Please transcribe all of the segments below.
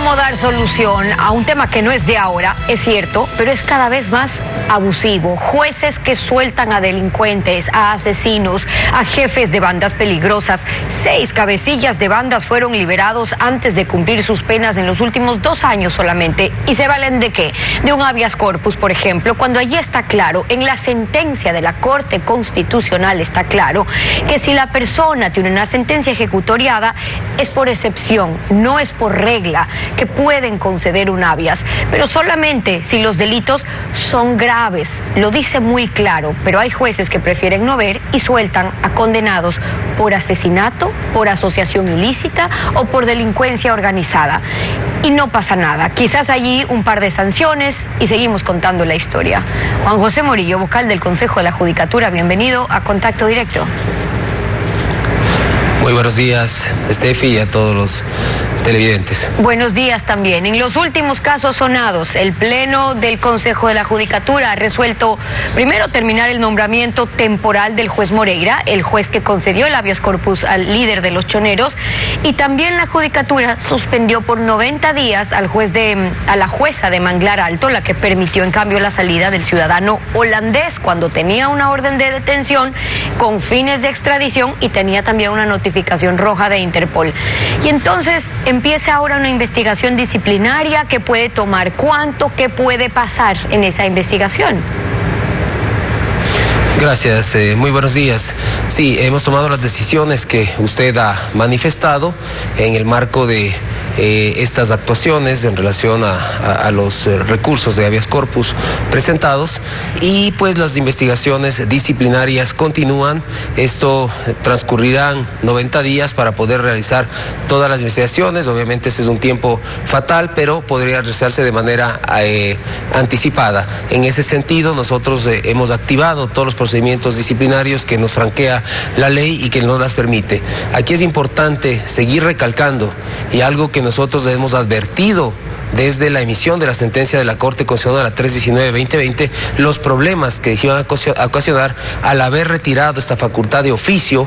cómo dar solución a un tema que no es de ahora, es cierto, pero es cada vez más abusivo. Jueces que sueltan a delincuentes, a asesinos, a jefes de bandas peligrosas. 6 cabecillas de bandas fueron liberados antes de cumplir sus penas en los últimos 2 años solamente. ¿Y se valen de qué? De un habeas corpus, por ejemplo, cuando allí está claro, en la sentencia de la Corte Constitucional está claro que si la persona tiene una sentencia ejecutoriada es por excepción, no es por regla, que pueden conceder un habeas, pero solamente si los delitos son graves. Lo dice muy claro, pero hay jueces que prefieren no ver y sueltan a condenados por asesinato, por asociación ilícita o por delincuencia organizada. Y no pasa nada. Quizás allí un par de sanciones y seguimos contando la historia. Juan José Morillo, vocal del Consejo de la Judicatura, bienvenido a Contacto Directo. Muy buenos días, Estefi, y a todos los televidentes. Buenos días también. En los últimos casos sonados, el Pleno del Consejo de la Judicatura ha resuelto primero terminar el nombramiento temporal del juez Moreira, el juez que concedió el habeas corpus al líder de los choneros, y también la Judicatura suspendió por 90 días a la jueza de Manglar Alto, la que permitió en cambio la salida del ciudadano holandés cuando tenía una orden de detención con fines de extradición y tenía también una notificación roja de Interpol. Y entonces empieza ahora una investigación disciplinaria que puede tomar cuánto, qué puede pasar en esa investigación. Gracias, muy buenos días. Sí, hemos tomado las decisiones que usted ha manifestado en el marco de estas actuaciones en relación a los recursos de habeas corpus presentados, y pues las investigaciones disciplinarias continúan. Esto transcurrirán 90 días para poder realizar todas las investigaciones. Obviamente este es un tiempo fatal, pero podría realizarse de manera anticipada. En ese sentido, nosotros hemos activado todos los procedimientos disciplinarios que nos franquea la ley y que nos las permite. Aquí es importante seguir recalcando, y algo que nosotros hemos advertido desde la emisión de la sentencia de la Corte Constitucional a 319-2020, los problemas que iban a ocasionar al haber retirado esta facultad de oficio,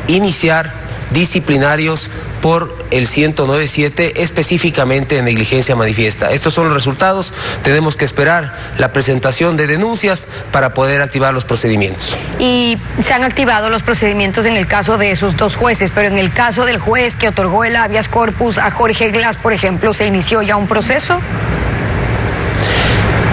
iniciar disciplinarios por el 109.7, específicamente en negligencia manifiesta. Estos son los resultados. Tenemos que esperar la presentación de denuncias para poder activar los procedimientos. Y se han activado los procedimientos en el caso de esos 2 jueces, pero en el caso del juez que otorgó el habeas corpus a Jorge Glass, por ejemplo, ¿se inició ya un proceso?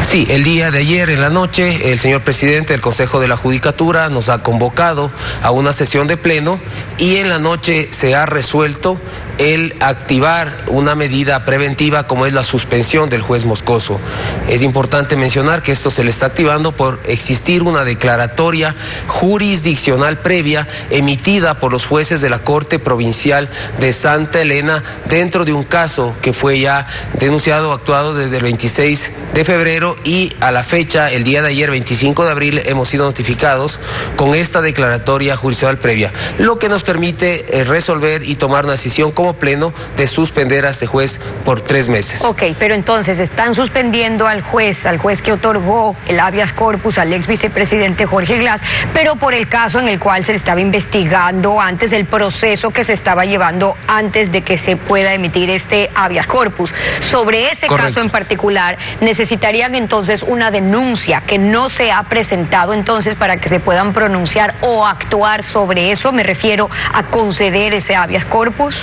Sí, el día de ayer en la noche el señor presidente del Consejo de la Judicatura nos ha convocado a una sesión de pleno, y en la noche se ha resuelto el activar una medida preventiva como es la suspensión del juez Moscoso. Es importante mencionar que esto se le está activando por existir una declaratoria jurisdiccional previa emitida por los jueces de la Corte Provincial de Santa Elena dentro de un caso que fue ya denunciado, actuado desde el 26 de febrero, y a la fecha, el día de ayer, 25 de abril, hemos sido notificados con esta declaratoria jurisdiccional previa, lo que nos permite resolver y tomar una decisión como pleno de suspender a este juez por 3 meses. Ok, pero entonces están suspendiendo al juez que otorgó el habeas corpus al ex vicepresidente Jorge Glass, pero por el caso en el cual se le estaba investigando antes del proceso que se estaba llevando antes de que se pueda emitir este habeas corpus. Sobre ese caso en particular, necesitarían entonces una denuncia que no se ha presentado entonces para que se puedan pronunciar o actuar sobre eso. Me refiero a conceder ese habeas corpus.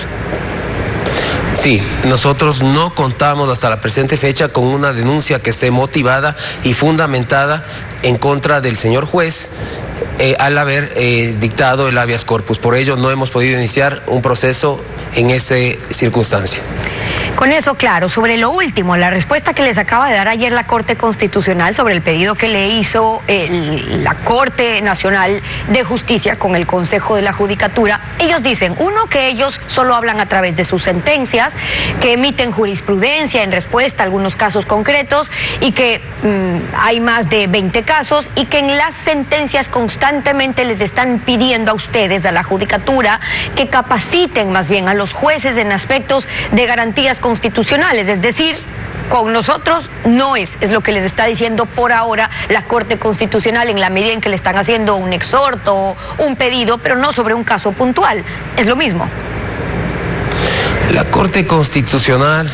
Sí, nosotros no contamos hasta la presente fecha con una denuncia que esté motivada y fundamentada en contra del señor juez al haber dictado el habeas corpus. Por ello no hemos podido iniciar un proceso en esa circunstancia. Con eso, claro, sobre lo último, la respuesta que les acaba de dar ayer la Corte Constitucional sobre el pedido que le hizo la Corte Nacional de Justicia con el Consejo de la Judicatura, ellos dicen, uno, que ellos solo hablan a través de sus sentencias, que emiten jurisprudencia en respuesta a algunos casos concretos, y que hay más de 20 casos, y que en las sentencias constantemente les están pidiendo a ustedes, a la Judicatura, que capaciten más bien a los jueces en aspectos de garantías constitucionales, es decir, con nosotros no es lo que les está diciendo por ahora la Corte Constitucional, en la medida en que le están haciendo un exhorto, un pedido, pero no sobre un caso puntual. Es lo mismo. La Corte Constitucional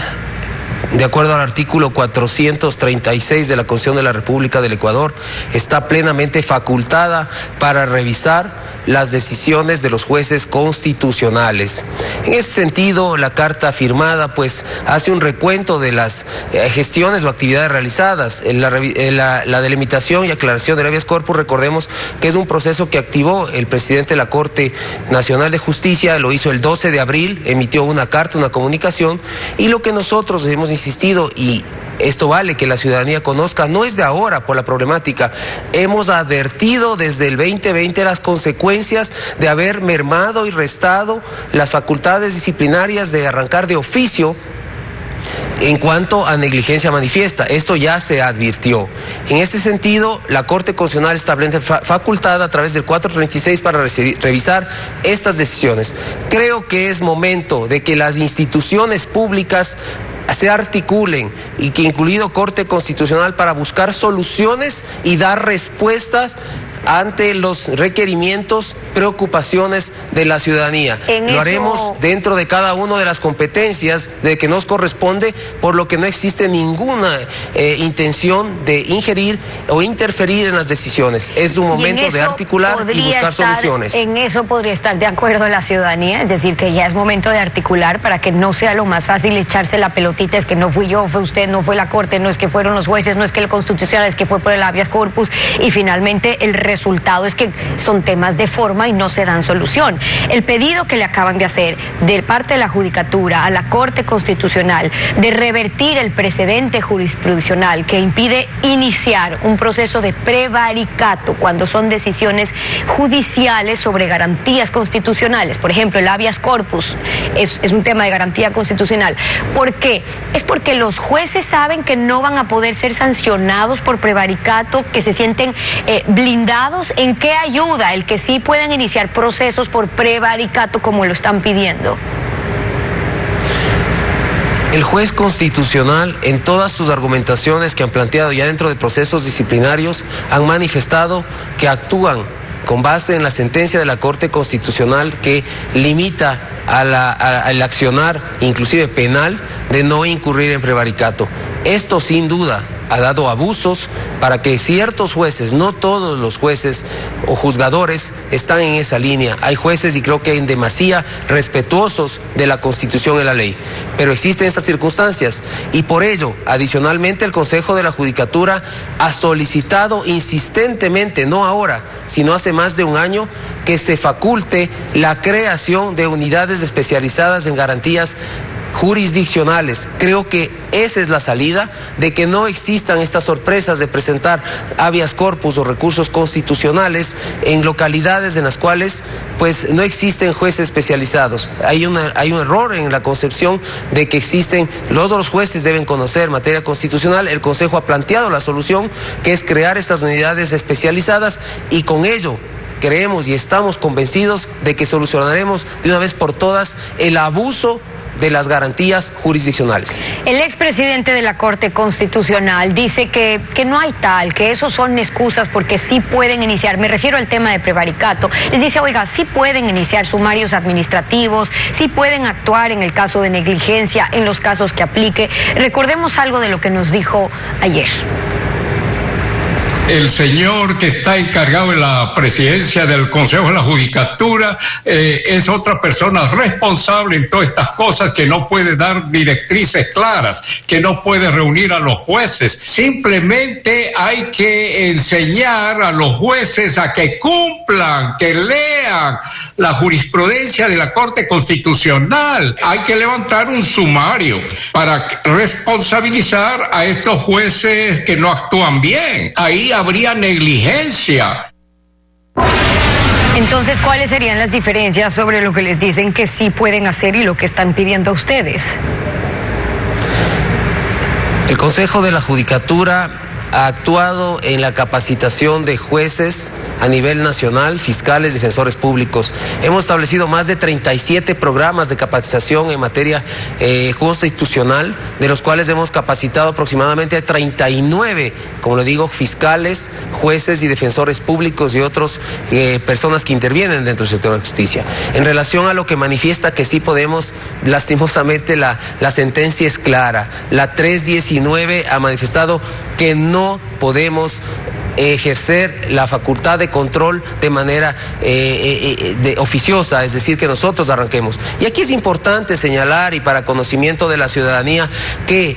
de acuerdo al artículo 436 de la Constitución de la República del Ecuador, está plenamente facultada para revisar las decisiones de los jueces constitucionales. En ese sentido, la carta firmada pues hace un recuento de las gestiones o actividades realizadas. La delimitación y aclaración del habeas corpus, recordemos que es un proceso que activó el presidente de la Corte Nacional de Justicia, lo hizo el 12 de abril, emitió una carta, una comunicación, y lo que nosotros hemos insistido, y esto vale que la ciudadanía conozca, no es de ahora por la problemática. Hemos advertido desde el 2020 las consecuencias de haber mermado y restado las facultades disciplinarias de arrancar de oficio en cuanto a negligencia manifiesta. Esto ya se advirtió. En este sentido, la Corte Constitucional está facultada a través del 436 para revisar estas decisiones. Creo que es momento de que las instituciones públicas se articulen, y que incluido Corte Constitucional, para buscar soluciones y dar respuestas ante los requerimientos, preocupaciones de la ciudadanía. Lo haremos dentro de cada una de las competencias de que nos corresponde, por lo que no existe ninguna intención de ingerir o interferir en las decisiones. Es un momento de articular y buscar soluciones. En eso podría estar de acuerdo la ciudadanía, es decir, que ya es momento de articular para que no sea lo más fácil echarse la pelotita, es que no fui yo, fue usted, no fue la Corte, no es que fueron los jueces, no es que el Constitucional, es que fue por el habeas corpus, y finalmente el resultado es que son temas de forma y no se dan solución. El pedido que le acaban de hacer de parte de la Judicatura a la Corte Constitucional de revertir el precedente jurisprudencial que impide iniciar un proceso de prevaricato cuando son decisiones judiciales sobre garantías constitucionales, por ejemplo, el habeas corpus es un tema de garantía constitucional. ¿Por qué? Es porque los jueces saben que no van a poder ser sancionados por prevaricato, que se sienten blindados. ¿En qué ayuda el que sí puedan iniciar procesos por prevaricato como lo están pidiendo? El juez constitucional, en todas sus argumentaciones que han planteado ya dentro de procesos disciplinarios, han manifestado que actúan con base en la sentencia de la Corte Constitucional que limita al accionar, inclusive penal, de no incurrir en prevaricato. Esto sin duda ha dado abusos para que ciertos jueces, no todos los jueces o juzgadores están en esa línea. Hay jueces, y creo que en demasía, respetuosos de la Constitución y la ley. Pero existen estas circunstancias, y por ello, adicionalmente, el Consejo de la Judicatura ha solicitado insistentemente, no ahora, sino hace más de un año, que se faculte la creación de unidades especializadas en garantías jurisdiccionales. Creo que esa es la salida, de que no existan estas sorpresas de presentar habeas corpus o recursos constitucionales en localidades en las cuales pues no existen jueces especializados. Hay un error en la concepción de que existen, todos los jueces deben conocer materia constitucional. El Consejo ha planteado la solución, que es crear estas unidades especializadas, y con ello creemos y estamos convencidos de que solucionaremos de una vez por todas el abuso de las garantías jurisdiccionales. El expresidente de la Corte Constitucional dice que no hay tal, que esos son excusas porque sí pueden iniciar, me refiero al tema de prevaricato, les dice, oiga, sí pueden iniciar sumarios administrativos, sí pueden actuar en el caso de negligencia, en los casos que aplique. Recordemos algo de lo que nos dijo ayer. El señor que está encargado de la presidencia del Consejo de la Judicatura es otra persona responsable en todas estas cosas, que no puede dar directrices claras, que no puede reunir a los jueces. Simplemente hay que enseñar a los jueces a que cumplan, que lean la jurisprudencia de la Corte Constitucional. Hay que levantar un sumario para responsabilizar a estos jueces que no actúan bien. Ahí habría negligencia. Entonces, ¿cuáles serían las diferencias sobre lo que les dicen que sí pueden hacer y lo que están pidiendo a ustedes? El Consejo de la Judicatura ha actuado en la capacitación de jueces a nivel nacional, fiscales, defensores públicos. Hemos establecido más de 37 programas de capacitación en materia constitucional, de los cuales hemos capacitado aproximadamente a 39, como le digo, fiscales, jueces y defensores públicos y otros personas que intervienen dentro del sector de justicia. En relación a lo que manifiesta que sí podemos, lastimosamente la sentencia es clara. La 319 ha manifestado que no podemos ejercer la facultad de control de manera oficiosa, es decir, que nosotros arranquemos. Y aquí es importante señalar, y para conocimiento de la ciudadanía, que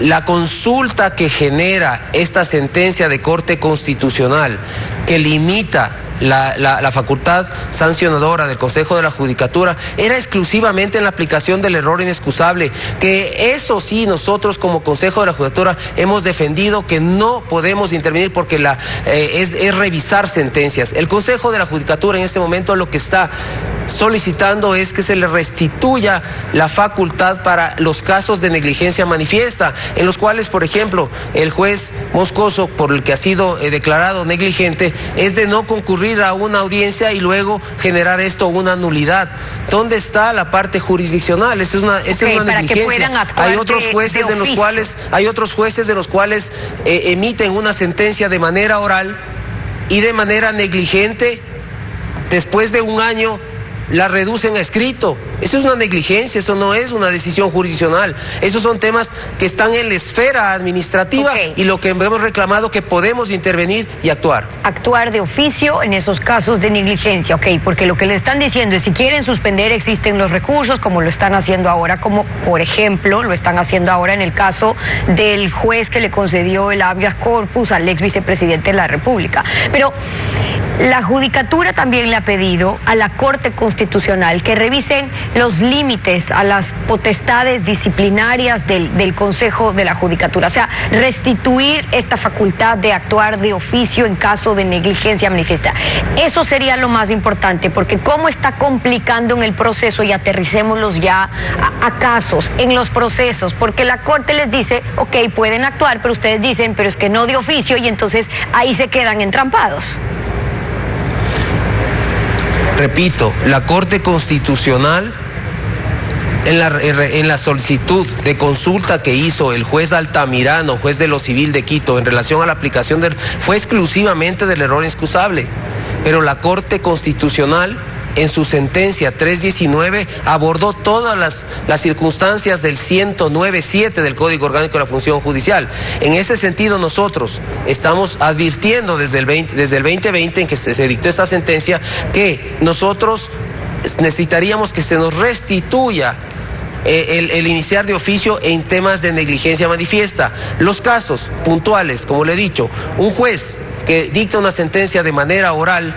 la consulta que genera esta sentencia de Corte Constitucional, que limita la facultad sancionadora del Consejo de la Judicatura, era exclusivamente en la aplicación del error inexcusable, que eso sí nosotros como Consejo de la Judicatura hemos defendido que no podemos intervenir porque es revisar sentencias. El Consejo de la Judicatura en este momento lo que está solicitando es que se le restituya la facultad para los casos de negligencia manifiesta, en los cuales, por ejemplo, el juez Moscoso, por el que ha sido declarado negligente, es de no concurrir a una audiencia y luego generar esto una nulidad. ¿Dónde está la parte jurisdiccional? Esta es una negligencia. Hay otros jueces en los cuales emiten una sentencia de manera oral y de manera negligente, después de un año la reducen a escrito. Eso es una negligencia, eso no es una decisión jurisdiccional. Esos son temas que están en la esfera administrativa, y lo que hemos reclamado que podemos intervenir y actuar. Actuar de oficio en esos casos de negligencia, porque lo que le están diciendo es si quieren suspender existen los recursos, como lo están haciendo ahora, como por ejemplo lo están haciendo ahora en el caso del juez que le concedió el habeas corpus al ex vicepresidente de la República. Pero la Judicatura también le ha pedido a la Corte Constitucional que revisen los límites a las potestades disciplinarias del Consejo de la Judicatura, o sea, restituir esta facultad de actuar de oficio en caso de negligencia manifiesta. Eso sería lo más importante, porque cómo está complicando en el proceso, y aterricémoslos ya a casos, en los procesos, porque la Corte les dice, pueden actuar, pero ustedes dicen, pero es que no de oficio, y entonces ahí se quedan entrampados. Repito, la Corte Constitucional, en la solicitud de consulta que hizo el juez Altamirano, juez de lo civil de Quito, en relación a la aplicación fue exclusivamente del error inexcusable, pero la Corte Constitucional, en su sentencia 319, abordó todas las circunstancias del 109.7 del Código Orgánico de la Función Judicial. En ese sentido, nosotros estamos advirtiendo desde el 2020, en que se dictó esta sentencia, que nosotros necesitaríamos que se nos restituya el iniciar de oficio en temas de negligencia manifiesta. Los casos puntuales, como le he dicho, un juez que dicta una sentencia de manera oral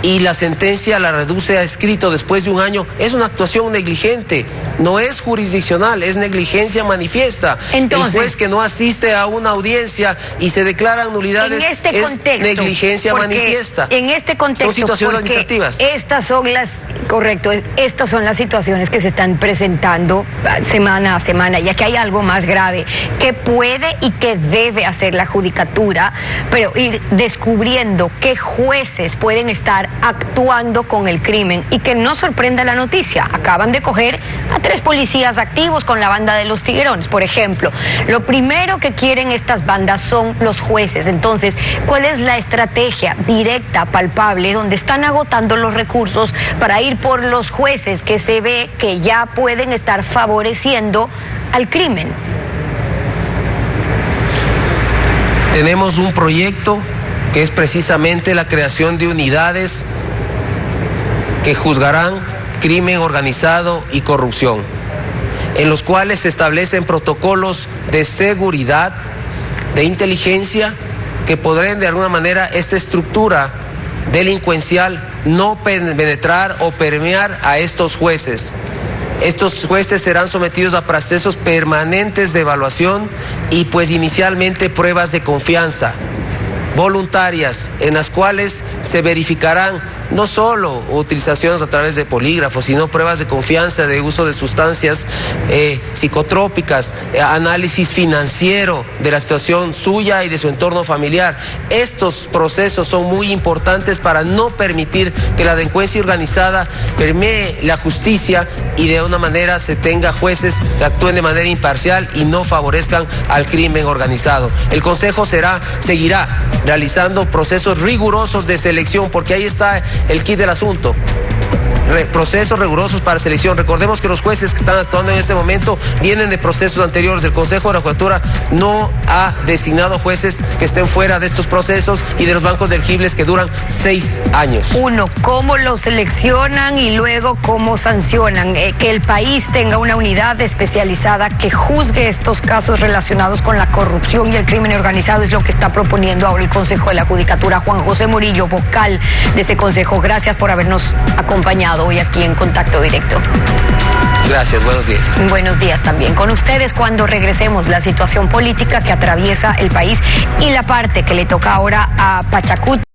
y la sentencia la reduce a escrito después de un año, es una actuación negligente, no es jurisdiccional, es negligencia manifiesta. Entonces, el juez que no asiste a una audiencia y se declaran nulidades es negligencia manifiesta. En este contexto, son situaciones administrativas. Estas son las situaciones que se están presentando semana a semana, y aquí hay algo más grave que puede y que debe hacer la Judicatura, pero ir descubriendo qué jueces pueden estar actuando con el crimen, y que no sorprenda la noticia. Acaban de coger a 3 policías activos con la banda de los Tiguerones, por ejemplo. Lo primero que quieren estas bandas son los jueces. Entonces, ¿cuál es la estrategia directa, palpable, donde están agotando los recursos para ir por los jueces que se ve que ya pueden estar favoreciendo al crimen? Tenemos un proyecto que es precisamente la creación de unidades que juzgarán crimen organizado y corrupción, en los cuales se establecen protocolos de seguridad, de inteligencia, que podrán de alguna manera esta estructura delincuencial no penetrar o permear a estos jueces. Estos jueces serán sometidos a procesos permanentes de evaluación y pues inicialmente pruebas de confianza, voluntarias en las cuales se verificarán no solo utilizaciones a través de polígrafos, sino pruebas de confianza de uso de sustancias psicotrópicas, análisis financiero de la situación suya y de su entorno familiar. Estos procesos son muy importantes para no permitir que la delincuencia organizada permee la justicia y de una manera se tenga jueces que actúen de manera imparcial y no favorezcan al crimen organizado. El Consejo seguirá realizando procesos rigurosos de selección, porque ahí está el quid del asunto. Procesos rigurosos para selección. Recordemos que los jueces que están actuando en este momento vienen de procesos anteriores. El Consejo de la Judicatura no ha designado jueces que estén fuera de estos procesos y de los bancos elegibles que duran 6 años. Uno, ¿cómo los seleccionan y luego cómo sancionan? Que el país tenga una unidad especializada que juzgue estos casos relacionados con la corrupción y el crimen organizado es lo que está proponiendo ahora el Consejo de la Judicatura. Juan José Murillo, vocal de ese Consejo, gracias por habernos acompañado hoy aquí en Contacto Directo. Gracias, buenos días. Buenos días también. Con ustedes cuando regresemos la situación política que atraviesa el país y la parte que le toca ahora a Pachacuti.